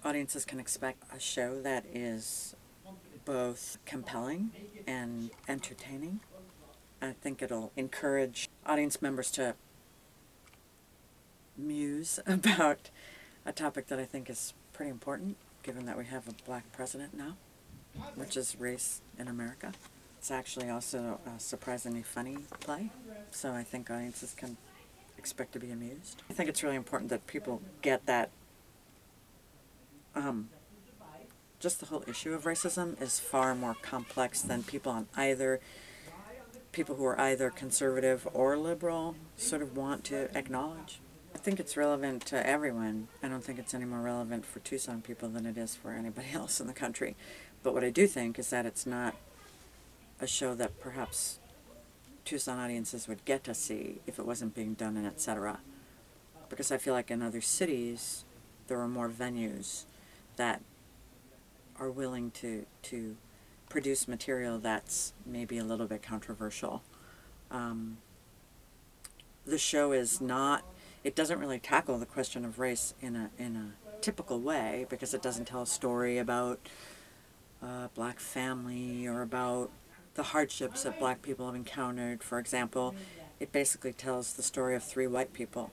audiences can expect a show that is both compelling and entertaining. I think it'll encourage audience members to muse about a topic that I think is pretty important, given that we have a black president now, which is race in America. It's actually also a surprisingly funny play, so I think audiences can expect to be amused. I think it's really important that people get that just the whole issue of racism is far more complex than people who are either conservative or liberal sort of want to acknowledge. I think it's relevant to everyone. I don't think it's any more relevant for Tucson people than it is for anybody else in the country. But what I do think is that it's not a show that perhaps Tucson audiences would get to see if it wasn't being done in Etcetera. Because I feel like in other cities there are more venues that are willing to produce material that's maybe a little bit controversial. The show is not, it doesn't really tackle the question of race in a typical way, because it doesn't tell a story about a black family or about the hardships that black people have encountered. For example, it basically tells the story of 3 white people,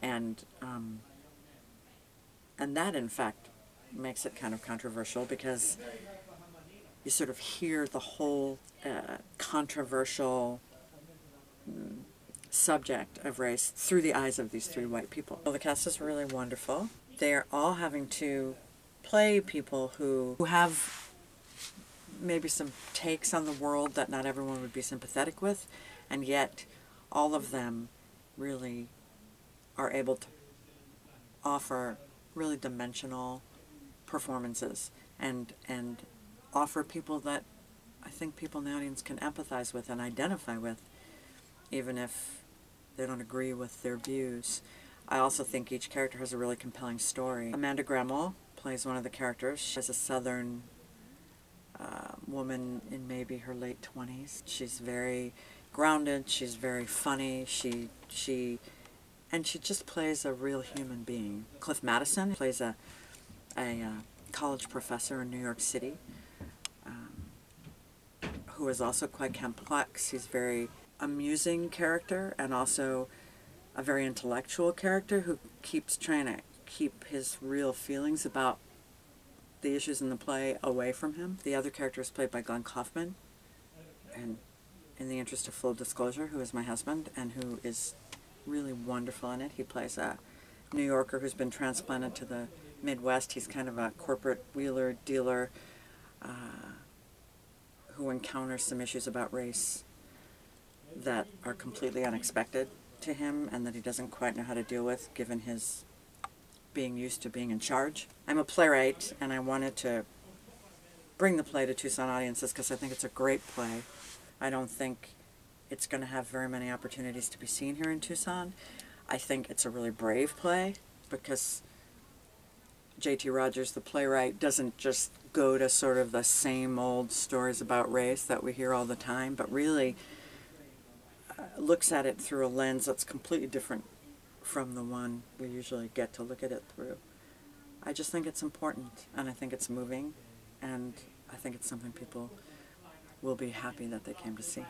and that in fact makes it kind of controversial, because you sort of hear the whole controversial subject of race through the eyes of these 3 white people. Well, the cast is really wonderful. They are all having to play people who have maybe some takes on the world that not everyone would be sympathetic with, and yet all of them really are able to offer really dimensional performances and offer people that I think people in the audience can empathize with and identify with, even if they don't agree with their views. I also think each character has a really compelling story. Amanda Gremel plays one of the characters. She's a Southern woman in maybe her late 20s. She's very grounded, she's very funny, she just plays a real human being. Cliff Madison plays a college professor in New York City, who is also quite complex. He's a very amusing character and also a very intellectual character who keeps trying to keep his real feelings about the issues in the play away from him. The other character is played by Glen, and in the interest of full disclosure, who is my husband and who is really wonderful in it. He plays a New Yorker who's been transplanted to the Midwest. He's kind of a corporate wheeler dealer who encounters some issues about race that are completely unexpected to him and that he doesn't quite know how to deal with, given his being used to being in charge. I'm a playwright, and I wanted to bring the play to Tucson audiences because I think it's a great play. I don't think it's going to have very many opportunities to be seen here in Tucson. I think it's a really brave play because j.t.rogers, the playwright, doesn't just go to sort of the same old stories about race that we hear all the time, but really looks at it through a lens that's completely different from the one we usually get to look at it through. I just think it's important, and I think it's moving, and I think it's something people will be happy that they came to see.